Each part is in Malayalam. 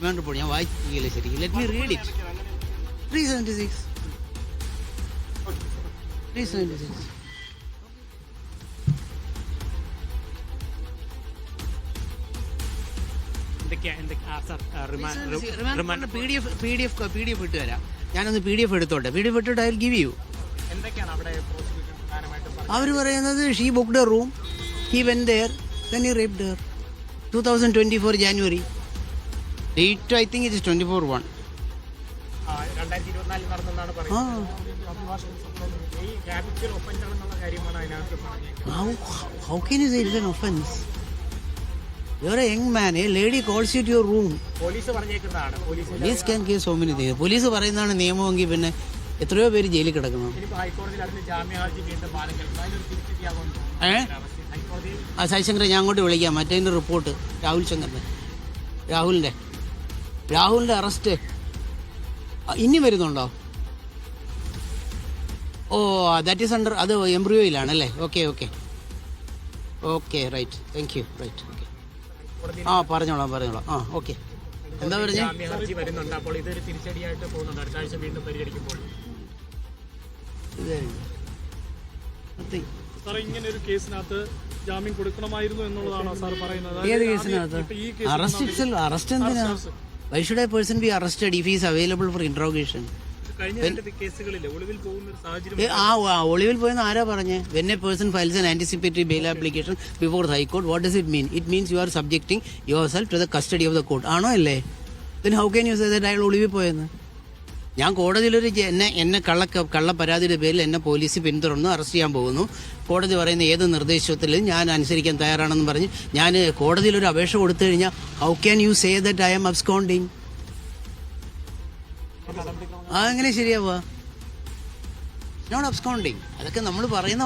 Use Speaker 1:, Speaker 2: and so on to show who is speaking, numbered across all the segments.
Speaker 1: റിമാൻഡ് റിപ്പോർട്ട് ഞാൻ വായിക്കില്ല ശരിക്കും. Let me read it. 376. PDF ഇട്ട് തരാം. ഞാനൊന്ന് PDF എടുത്തോട്ടെ. PDF ഇട്ടിട്ട് ഐ വിൽ ഗിവ് യു. അവർ പറയുന്നത് she booked a room, he went there, then he raped her. 2024 January. Date I think it is 24/1.
Speaker 2: 2024 നടന്നെന്നാണ് പറയുന്നത്.
Speaker 1: How can you say it is an offense? You are a young man. A lady calls you to your room.
Speaker 2: Police പറഞ്ഞേക്കുന്നതാണ്.
Speaker 1: Police can give so many things. Police പറയുന്നതാണ് നിയമമെങ്കിൽ പിന്നെ എത്രയോ പേര് ജയിലിൽ കിടക്കണം. ആ ശശിശങ്കറെ ഞാൻ അങ്ങോട്ട് വിളിക്കാം. മറ്റേതിൻ്റെ റിപ്പോർട്ട് രാഹുൽ ശങ്കറിൻ്റെ രാഹുലിൻ്റെ അറസ്റ്റ് ഇനി വരുന്നുണ്ടോ? ഓ ദാറ്റ് ഈസ് അണ്ടർ, അത് എംബ്രിയോയിലാണല്ലേ? Okay right, thank you. Right, okay. ആ പറഞ്ഞോളാം. ആ ഓക്കെ. എന്താ പറഞ്ഞേ?
Speaker 3: ഇങ്ങനെ ഒരു കേസിനകത്ത് ജാമ്യം കൊടുക്കണമായിരുന്നു എന്നുള്ളതാണോ സാർ പറയുന്നത്?
Speaker 1: ഏത് കേസിനകത്ത്? അറസ്റ്റ് എന്തിനാ? Why should a person be arrested if he is available for interrogation? ഒളിവിൽ പോയെന്ന് ആരാ പറഞ്ഞേ? When a person files an anticipatory bail application before the High Court, what does it mean? It means you are subjecting yourself to the custody of the court. ആണോ അല്ലേ? Then how can you say that അയാൾ ഒളിവിൽ പോയെന്ന്? ഞാൻ കോടതിയിലൊരു എന്നെ കള്ള പരാതിയുടെ പേരിൽ എന്നെ പോലീസ് പിന്തുടർന്ന് അറസ്റ്റ് ചെയ്യാൻ പോകുന്നു. കോടതി പറയുന്ന ഏത് നിർദ്ദേശത്തിലും ഞാൻ അനുസരിക്കാൻ തയ്യാറാണെന്ന് പറഞ്ഞ് ഞാൻ കോടതിയിലൊരു അപേക്ഷ കൊടുത്തു കഴിഞ്ഞാൽ how can you say that I am absconding? അതെങ്ങനെ ശരിയാവുക? Not absconding. അതൊക്കെ നമ്മൾ പറയുന്ന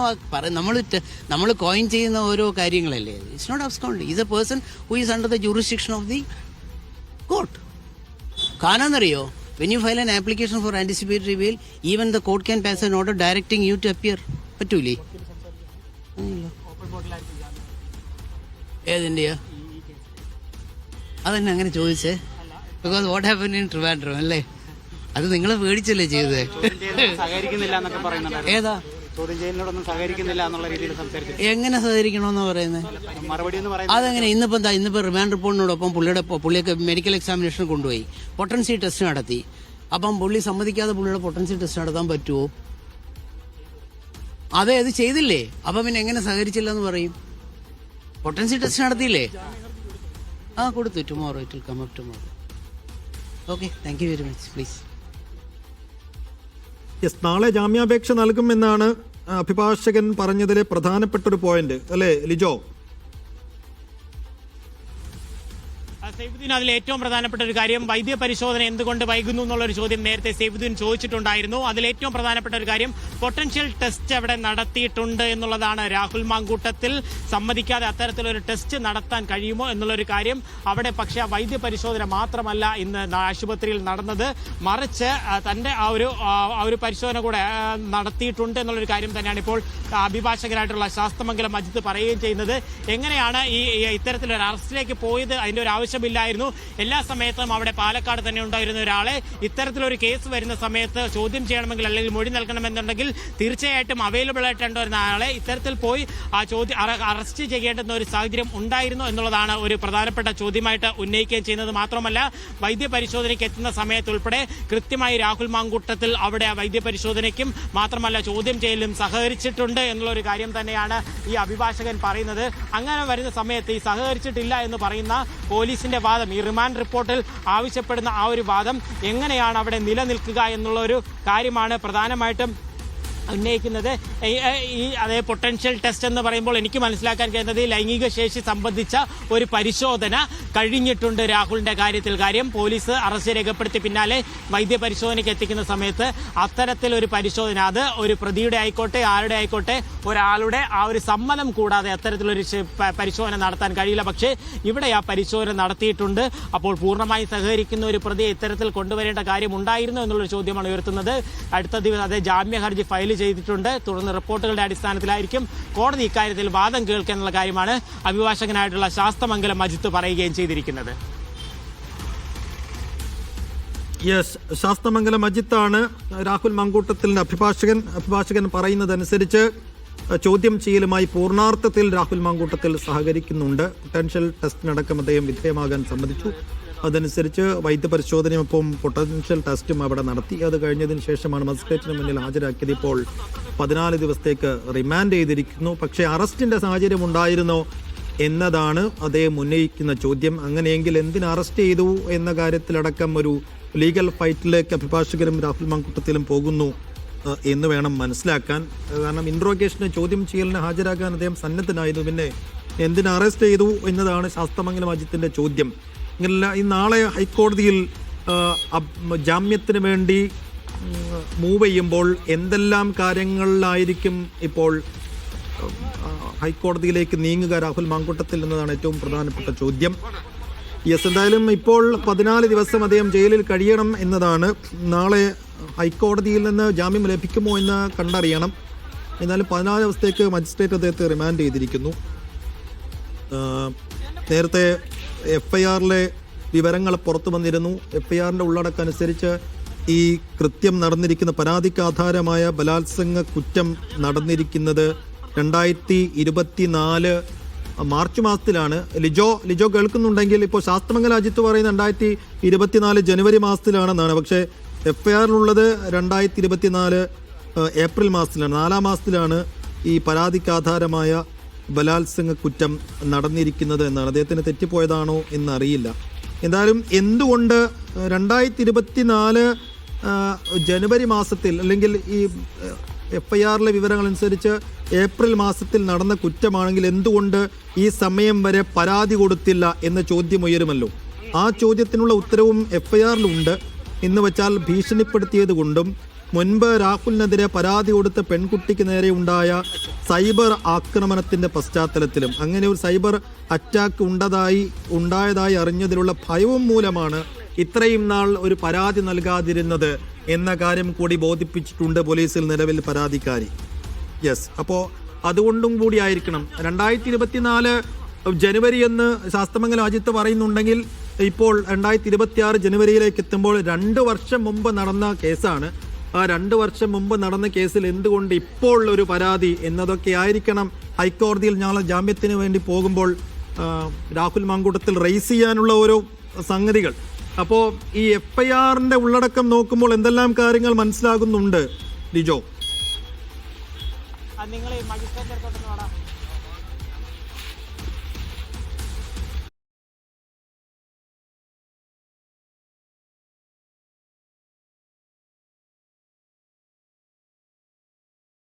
Speaker 1: നമ്മൾ കോയിൻ ചെയ്യുന്ന ഓരോ കാര്യങ്ങളല്ലേ. It's not absconding. Is a person who is under the jurisdiction of the court. കാനാന്നറിയോ? When you file an application for anticipatory bail, even the court can pass an order directing you to appear. പറ്റൂലേ? ഏതിൻ്റെയാ? അതെന്നെ അങ്ങനെ ചോദിച്ചേ? Because what happen in Trivandrum അല്ലേ? അത് നിങ്ങളെ പേടിച്ചല്ലേ ചെയ്തത്? ഏതാ? എങ്ങനെ സഹകരിക്കണമെന്നാ പറയുന്നത്? അതെങ്ങനെ? ഇന്നിപ്പോ റിമാൻഡ് റിപ്പോർട്ടിനോടൊപ്പം പുള്ളിയൊക്കെ മെഡിക്കൽ എക്സാമിനേഷൻ കൊണ്ടുപോയി പൊട്ടൻസി ടെസ്റ്റ് നടത്തി. അപ്പം പുള്ളി സമ്മതിക്കാതെ പുള്ളിയുടെ പൊട്ടൻസി ടെസ്റ്റ് നടത്താൻ പറ്റുമോ? അതെ, അത് ചെയ്തില്ലേ? അപ്പം പിന്നെ എങ്ങനെ സഹകരിച്ചില്ല എന്ന് പറയും? പൊട്ടൻസി ടെസ്റ്റ് നടത്തിയില്ലേ? കൊടുത്തു. Tomorrow it will come up tomorrow. Okay, thank you very much. Please.
Speaker 4: നാളെ ജാമ്യാപേക്ഷ നൽകുമെന്നാണ് അഭിഭാഷകൻ പറഞ്ഞതിലെ പ്രധാനപ്പെട്ടൊരു പോയിന്റ് അല്ലേ ലിജോ?
Speaker 2: സൈഫുദ്ദീൻ, അതിൽ ഏറ്റവും പ്രധാനപ്പെട്ട ഒരു കാര്യം വൈദ്യപരിശോധന എന്തുകൊണ്ട് വൈകുന്നു എന്നുള്ളൊരു ചോദ്യം നേരത്തെ സൈഫുദ്ദീൻ ചോദിച്ചിട്ടുണ്ടായിരുന്നു. അതിൽ ഏറ്റവും പ്രധാനപ്പെട്ട ഒരു കാര്യം പൊട്ടൻഷ്യൽ ടെസ്റ്റ് അവിടെ നടത്തിയിട്ടുണ്ട് എന്നുള്ളതാണ്. രാഹുൽ മാങ്കൂട്ടത്തിൽ സമ്മതിക്കാതെ അത്തരത്തിലൊരു ടെസ്റ്റ് നടത്താൻ കഴിയുമോ എന്നുള്ളൊരു കാര്യം അവിടെ. പക്ഷേ ആ വൈദ്യപരിശോധന മാത്രമല്ല ഇന്ന് ആശുപത്രിയിൽ നടന്നത്, മറിച്ച് തന്റെ ആ ഒരു പരിശോധന കൂടെ നടത്തിയിട്ടുണ്ട് എന്നുള്ളൊരു കാര്യം തന്നെയാണ് ഇപ്പോൾ അഭിഭാഷകരായിട്ടുള്ള ശാസ്തമംഗലം അജിത്ത് പറയുകയും ചെയ്യുന്നത്. എങ്ങനെയാണ് ഇത്തരത്തിലൊരു അറസ്റ്റിലേക്ക് പോയത്? അതിന്റെ ഒരു ആവശ്യമില്ലായിരുന്നു. എല്ലാ സമയത്തും അവിടെ പാലക്കാട് തന്നെ ഉണ്ടായിരുന്ന ഒരാളെ ഇത്തരത്തിലൊരു കേസ് വരുന്ന സമയത്ത് ചോദ്യം ചെയ്യണമെങ്കിൽ അല്ലെങ്കിൽ മൊഴി നൽകണമെന്നുണ്ടെങ്കിൽ തീർച്ചയായിട്ടും അവൈലബിൾ ആയിട്ടുണ്ടായിരുന്ന ആളെ ഇത്തരത്തിൽ പോയി അറസ്റ്റ് ചെയ്യേണ്ടുന്ന ഒരു സാഹചര്യം ഉണ്ടായിരുന്നു എന്നുള്ളതാണ് ഒരു പ്രധാനപ്പെട്ട ചോദ്യമായിട്ട് ഉന്നയിക്കുകയും ചെയ്യുന്നത്. മാത്രമല്ല വൈദ്യപരിശോധനയ്ക്ക് എത്തുന്ന സമയത്തുൾപ്പെടെ കൃത്യമായി രാഹുൽ മാങ്കൂട്ടത്തിൽ അവിടെ വൈദ്യപരിശോധനയ്ക്കും മാത്രമല്ല ചോദ്യം ചെയ്യലും സഹകരിച്ചിട്ടുണ്ട് എന്നുള്ളൊരു കാര്യം തന്നെയാണ് ഈ അഭിഭാഷകൻ പറയുന്നത്. അങ്ങനെ വരുന്ന സമയത്ത് ഈ സഹകരിച്ചിട്ടില്ല എന്ന് പറയുന്ന പോലീസിന്റെ വാദം, ഈ റിമാൻഡ് റിപ്പോർട്ടിൽ ആവശ്യപ്പെടുന്ന ആ ഒരു വാദം എങ്ങനെയാണ് അവിടെ നിലനിൽക്കുക എന്നുള്ളൊരു കാര്യമാണ് പ്രധാനമായിട്ടും ഉന്നയിക്കുന്നത്. അതേ പൊട്ടൻഷ്യൽ ടെസ്റ്റ് എന്ന് പറയുമ്പോൾ എനിക്ക് മനസ്സിലാക്കാൻ കഴിയുന്നത് ലൈംഗിക ശേഷി സംബന്ധിച്ച ഒരു പരിശോധന കഴിഞ്ഞിട്ടുണ്ട് രാഹുലിന്റെ കാര്യത്തിൽ. കാര്യം പോലീസ് അറസ്റ്റ് രേഖപ്പെടുത്തി പിന്നാലെ വൈദ്യപരിശോധനയ്ക്ക് എത്തിക്കുന്ന സമയത്ത് അത്തരത്തിലൊരു പരിശോധന, അത് ഒരു പ്രതിയുടെ ആയിക്കോട്ടെ ആരുടെ ആയിക്കോട്ടെ ഒരാളുടെ ആ ഒരു സമ്മതം കൂടാതെ അത്തരത്തിലൊരു പരിശോധന നടത്താൻ കഴിയില്ല. പക്ഷേ ഇവിടെ ആ പരിശോധന നടത്തിയിട്ടുണ്ട്. അപ്പോൾ പൂർണ്ണമായി സഹകരിക്കുന്ന ഒരു പ്രതിയെ ഇത്തരത്തിൽ കൊണ്ടുവരേണ്ട കാര്യം ഉണ്ടായിരുന്നു എന്നുള്ളൊരു ചോദ്യമാണ് ഉയർത്തുന്നത്. അടുത്ത ദിവസം അതേ ജാമ്യ ഹർജി ഫയൽ ചെയ്തിട്ടുണ്ട്. തുടർന്ന് റിപ്പോർട്ടുകളുടെ അടിസ്ഥാനത്തിലായിരിക്കും കോടതി ഇക്കാര്യത്തിൽ വാദം കേൾക്കാനുള്ള കാര്യമാണ് അഭിഭാഷകനായിട്ടുള്ള ശാസ്തമംഗലം അജിത്ത് പറയുകയും ചെയ്തിരിക്കുന്നത്.
Speaker 4: യെസ്, ശാസ്തമംഗലം അജിത്താണ് രാഹുൽ മാങ്കൂട്ടത്തിലിന്റെ അഭിഭാഷകൻ പറയുന്നതനുസരിച്ച് ചോദ്യം ചെയ്യലുമായി പൂർണ്ണാർത്ഥത്തിൽ രാഹുൽ മാങ്കൂട്ടത്തിൽ സഹകരിക്കുന്നുണ്ട്. പൊട്ടൻഷ്യൽ ടെസ്റ്റിനടക്കം അദ്ദേഹം വിധേയമാകാൻ സമ്മതിച്ചു. അതനുസരിച്ച് വൈദ്യപരിശോധനയൊപ്പം പൊട്ടൻഷ്യൽ ടെസ്റ്റും അവിടെ നടത്തി. അത് കഴിഞ്ഞതിന് ശേഷമാണ് മജിസ്ട്രേറ്റിന് മുന്നിൽ ഹാജരാക്കിയത്. ഇപ്പോൾ 14 ദിവസത്തേക്ക് റിമാൻഡ് ചെയ്തിരിക്കുന്നു. പക്ഷേ അറസ്റ്റിന്റെ സാഹചര്യം ഉണ്ടായിരുന്നോ എന്നതാണ് അദ്ദേഹം ഉന്നയിക്കുന്ന ചോദ്യം. അങ്ങനെയെങ്കിൽ എന്തിന് അറസ്റ്റ് ചെയ്തു എന്ന കാര്യത്തിലടക്കം ഒരു ലീഗൽ ഫൈറ്റിലേക്ക് അഭിഭാഷകരും രാഹുൽ മാങ്കൂട്ടത്തിലും പോകുന്നു എന്ന് വേണം മനസ്സിലാക്കാൻ. കാരണം ഇൻട്രോഗേഷന് ചോദ്യം ചെയ്യലിന് ഹാജരാക്കാൻ അദ്ദേഹം സന്നദ്ധനായിരുന്നു. പിന്നെ എന്തിന് അറസ്റ്റ് ചെയ്തു എന്നതാണ് ശാസ്തമംഗലം അജിത്തിന്റെ ചോദ്യം. ഇങ്ങനെ ഈ നാളെ ഹൈക്കോടതിയിൽ ജാമ്യത്തിന് വേണ്ടി മൂവ് ചെയ്യുമ്പോൾ എന്തെല്ലാം കാര്യങ്ങളിലായിരിക്കും ഇപ്പോൾ ഹൈക്കോടതിയിലേക്ക് നീങ്ങുക രാഹുൽ മാങ്കൂട്ടത്തിൽ എന്നതാണ് ഏറ്റവും പ്രധാനപ്പെട്ട ചോദ്യം. യെസ്, എന്തായാലും ഇപ്പോൾ 14 ദിവസം അദ്ദേഹം ജയിലിൽ കഴിയണം എന്നതാണ്. നാളെ ഹൈക്കോടതിയിൽ നിന്ന് ജാമ്യം ലഭിക്കുമോ എന്ന് കണ്ടറിയണം. എന്നാലും 14 ദിവസത്തേക്ക് മജിസ്ട്രേറ്റ് അദ്ദേഹത്തെ റിമാൻഡ് ചെയ്തിരിക്കുന്നു. നേരത്തെ FIRലെ വിവരങ്ങൾ പുറത്തു വന്നിരുന്നു. FIRന്റെ ഉള്ളടക്കം അനുസരിച്ച് ഈ കൃത്യം നടന്നിരിക്കുന്ന പരാതിക്ക് ആധാരമായ ബലാത്സംഗ കുറ്റം നടന്നിരിക്കുന്നത് 2024 മാർച്ച് മാസത്തിലാണ്. ലിജോ കേൾക്കുന്നുണ്ടെങ്കിൽ ഇപ്പോൾ ശാസ്തമംഗലം അജിത്ത് പറയുന്ന 2024 ജനുവരി മാസത്തിലാണെന്നാണ്. പക്ഷേ FIRലുള്ളത് 2024 ഏപ്രിൽ മാസത്തിലാണ്, 4-ാം മാസത്തിലാണ് ഈ പരാതിക്ക് ആധാരമായ ബലാത്സംഗ കുറ്റം നടന്നിരിക്കുന്നത് എന്നാണ്. അദ്ദേഹത്തിന് തെറ്റിപ്പോയതാണോ എന്നറിയില്ല. എന്തായാലും എന്തുകൊണ്ട് 2024 ജനുവരി മാസത്തിൽ അല്ലെങ്കിൽ ഈ FIRലെ വിവരങ്ങൾ അനുസരിച്ച് ഏപ്രിൽ മാസത്തിൽ നടന്ന കുറ്റമാണെങ്കിൽ എന്തുകൊണ്ട് ഈ സമയം വരെ പരാതി കൊടുത്തില്ല എന്ന ചോദ്യം ഉയരുമല്ലോ. ആ ചോദ്യത്തിനുള്ള ഉത്തരവും FIRലുണ്ട്. എന്ന് വെച്ചാൽ ഭീഷണിപ്പെടുത്തിയത് കൊണ്ടും മുൻപ് രാഹുലിനെതിരെ പരാതി കൊടുത്ത പെൺകുട്ടിക്ക് നേരെ ഉണ്ടായ സൈബർ ആക്രമണത്തിന്റെ പശ്ചാത്തലത്തിലും അങ്ങനെ ഒരു സൈബർ അറ്റാക്ക് ഉണ്ടായതായി അറിഞ്ഞതിലുള്ള ഭയവും മൂലമാണ് ഇത്രയും നാൾ ഒരു പരാതി നൽകാതിരുന്നത് എന്ന കാര്യം കൂടി ബോധിപ്പിച്ചിട്ടുണ്ട് പോലീസിൽ നിലവിൽ പരാതിക്കാരി. യെസ്, അപ്പോൾ അതുകൊണ്ടും കൂടി ആയിരിക്കണം 2024 ജനുവരി എന്ന് ശാസ്തമംഗലം അജിത്ത് പറയുന്നുണ്ടെങ്കിൽ ഇപ്പോൾ 2026 ജനുവരിയിലേക്ക് എത്തുമ്പോൾ 2 വർഷം മുമ്പ് നടന്ന കേസാണ്. ആ 2 വർഷം മുമ്പ് നടന്ന കേസിൽ എന്തുകൊണ്ട് ഇപ്പോൾ ഒരു പരാതി എന്നതൊക്കെ ആയിരിക്കണം ഹൈക്കോടതിയിൽ നാളെ ജാമ്യത്തിന് വേണ്ടി പോകുമ്പോൾ രാഹുൽ മാങ്കൂട്ടത്തിൽ റേസ് ചെയ്യാനുള്ള ഓരോ സംഗതികൾ. അപ്പോൾ ഈ FIRന്റെ ഉള്ളടക്കം നോക്കുമ്പോൾ എന്തെല്ലാം കാര്യങ്ങൾ മനസ്സിലാകുന്നുണ്ട് ലിജോ?
Speaker 2: നിങ്ങൾ മജിസ്ട്രേറ്റ്